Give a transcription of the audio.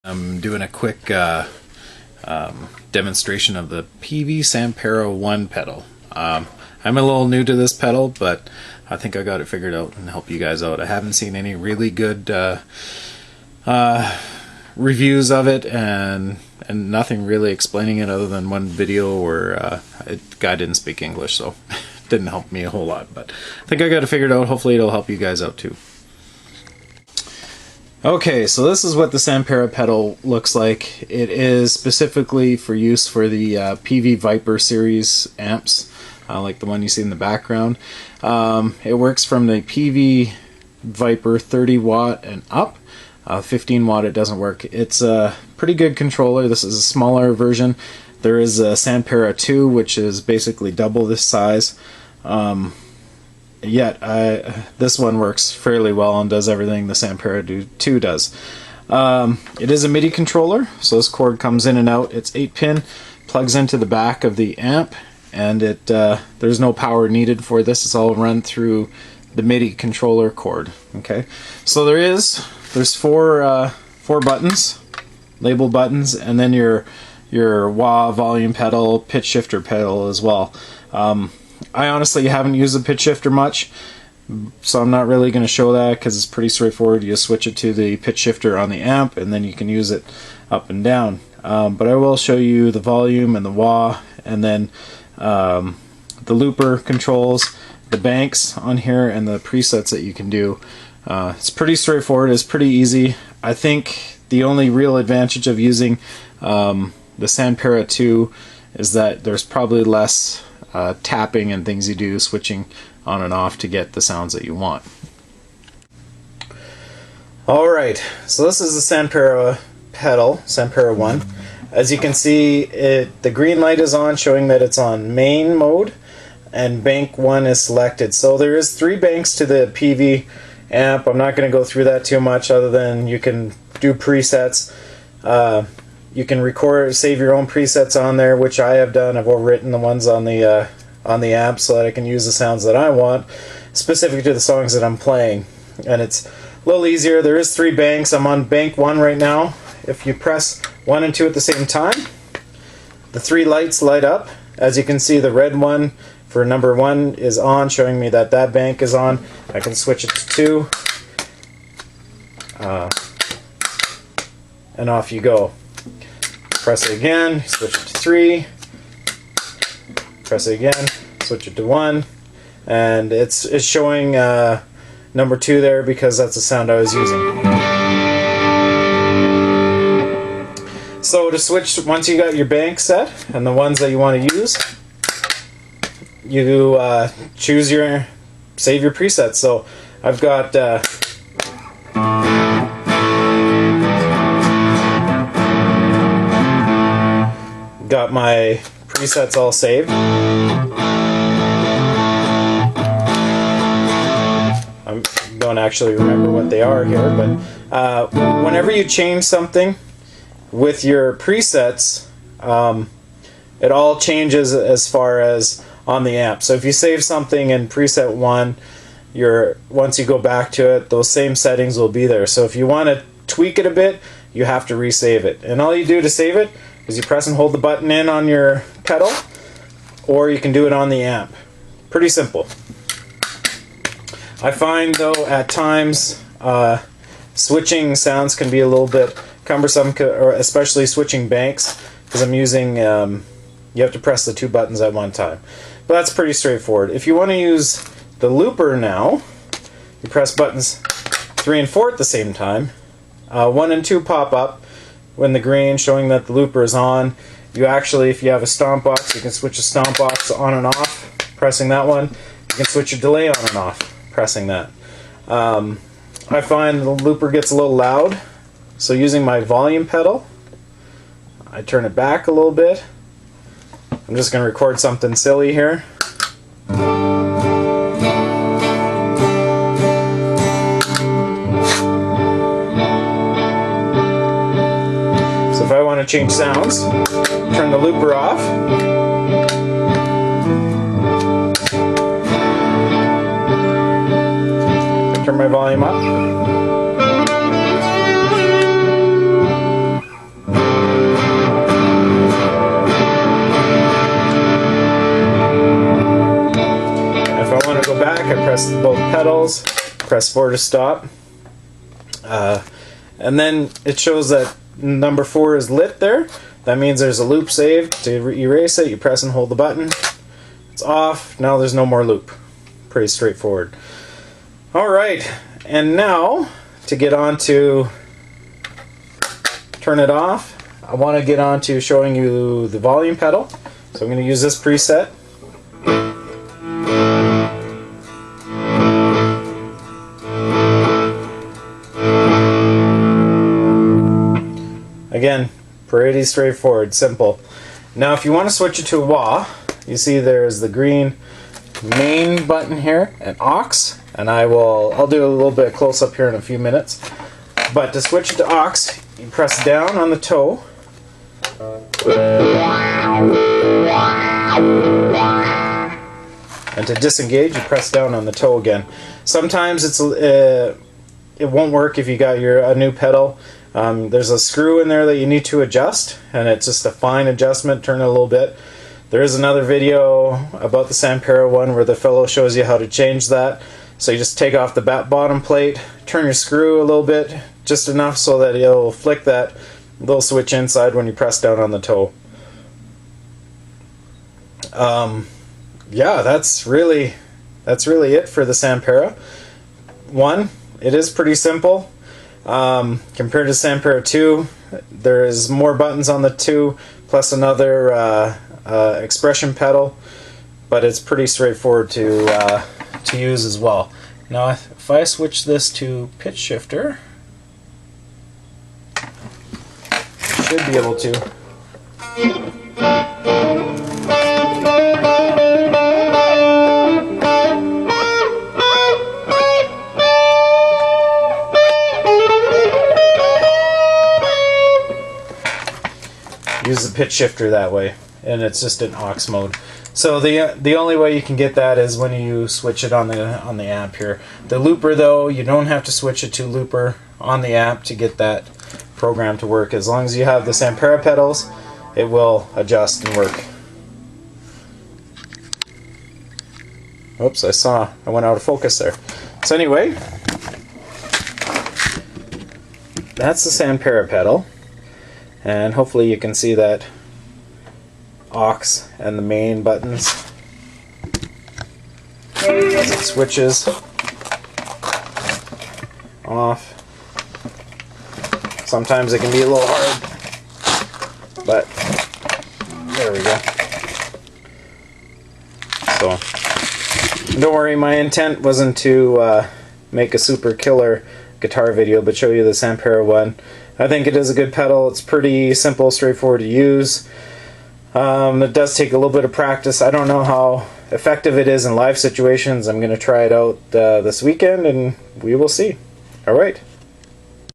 I'm doing a quick demonstration of the Peavey Sanpera 1 pedal. I'm a little new to this pedal, but I think I got it figured out and help you guys out. I haven't seen any really good reviews of it, and nothing really explaining it other than one video where the guy didn't speak English, so it didn't help me a whole lot. But I think I got it figured out. Hopefully it'll help you guys out too. Okay, so this is what the Sanpera pedal looks like. It is specifically for use for the Peavey Viper series amps, like the one you see in the background. It works from the Peavey Viper 30 watt and up. 15 watt it doesn't work. It's a pretty good controller. This is a smaller version. There is a Sanpera 2, which is basically double this size. This one works fairly well and does everything the Sanpera 2 does. It is a MIDI controller, so this cord comes in and out. It's 8-pin, plugs into the back of the amp, and there's no power needed for this. It's all run through the MIDI controller cord. Okay, so there's four buttons, label buttons, and then your wah volume pedal, pitch shifter pedal as well. I honestly haven't used the pitch shifter much, so I'm not really going to show that because it's pretty straightforward. You just switch it to the pitch shifter on the amp and then you can use it up and down. But I will show you the volume and the wah, and then the looper controls, the banks on here, and the presets that you can do. It's pretty straightforward. It's pretty easy. I think the only real advantage of using the Sanpera 2 is that there's probably less tapping and things you do, switching on and off to get the sounds that you want. Alright, so this is the Sanpera pedal, Sanpera 1. As you can see, the green light is on, showing that it's on main mode, and bank 1 is selected. So there is 3 banks to the Peavey amp. I'm not going to go through that too much, other than you can do presets. You can record, save your own presets on there, which I have done. I've overwritten the ones on the amp so that I can use the sounds that I want, specific to the songs that I'm playing. And it's a little easier. There is 3 banks. I'm on bank 1 right now. If you press 1 and 2 at the same time, the 3 lights light up. As you can see, the red one for number 1 is on, showing me that that bank is on. I can switch it to 2, and off you go. Press it again, switch it to 3, press it again, switch it to 1, and it's showing number 2 there because that's the sound I was using. So to switch, once you got your bank set and the ones that you want to use, you save your presets. So I've got my presets all saved. I don't actually remember what they are here, but whenever you change something with your presets, it all changes as far as on the amp. So if you save something in preset 1, once you go back to it, those same settings will be there. So if you want to tweak it a bit, you have to resave it. And all you do to save it is you press and hold the button in on your pedal, or you can do it on the amp. Pretty simple. I find though at times switching sounds can be a little bit cumbersome, or especially switching banks, because I'm using you have to press the 2 buttons at one time. But that's pretty straightforward. If you want to use the looper now, you press buttons 3 and 4 at the same time. 1 and 2 pop up when the green, showing that the looper is on. You actually, if you have a stomp box, you can switch a stomp box on and off, pressing that one. You can switch your delay on and off, pressing that. I find the looper gets a little loud, so using my volume pedal, I turn it back a little bit. I'm just going to record something silly here. If I want to change sounds, turn the looper off. Turn my volume up. press both pedals, press 4 to stop, and then it shows that number 4 is lit there. That means there's a loop saved. To erase it, you press and hold the button. It's off. Now there's no more loop. Pretty straightforward. Alright, and now to get on to turn it off, I want to get on to showing you the volume pedal. So I'm going to use this preset. Again, pretty straightforward, simple. Now if you want to switch it to wah, you see there's the green main button here and aux, and I'll do a little bit of close up here in a few minutes. But to switch it to aux, you press down on the toe. And to disengage, you press down on the toe again. Sometimes it won't work if you got a new pedal. There's a screw in there that you need to adjust, and it's just a fine adjustment. Turn it a little bit. There is another video about the Sanpera one where the fellow shows you how to change that. So you just take off the bottom plate, turn your screw a little bit, just enough so that it'll flick that little switch inside when you press down on the toe. Yeah, that's really it for the Sanpera 1. It is pretty simple. Compared to Sanpera 2, there's more buttons on the 2, plus another expression pedal, but it's pretty straightforward to use as well. Now if I switch this to pitch shifter, I should be able to. Use the pitch shifter that way, and it's just in aux mode. So the only way you can get that is when you switch it on the app here. The looper though, you don't have to switch it to looper on the app to get that program to work. As long as you have the Sanpera pedals, it will adjust and work. Oops, I went out of focus there. So anyway, that's the Sanpera pedal. And hopefully you can see that aux and the main buttons as it switches off. Sometimes it can be a little hard, but there we go. So don't worry, my intent wasn't to make a super killer guitar video, but show you the Sanpera one. I think it is a good pedal. It's pretty simple, straightforward to use. It does take a little bit of practice. I don't know how effective it is in live situations. I'm going to try it out this weekend, and we will see. Alright.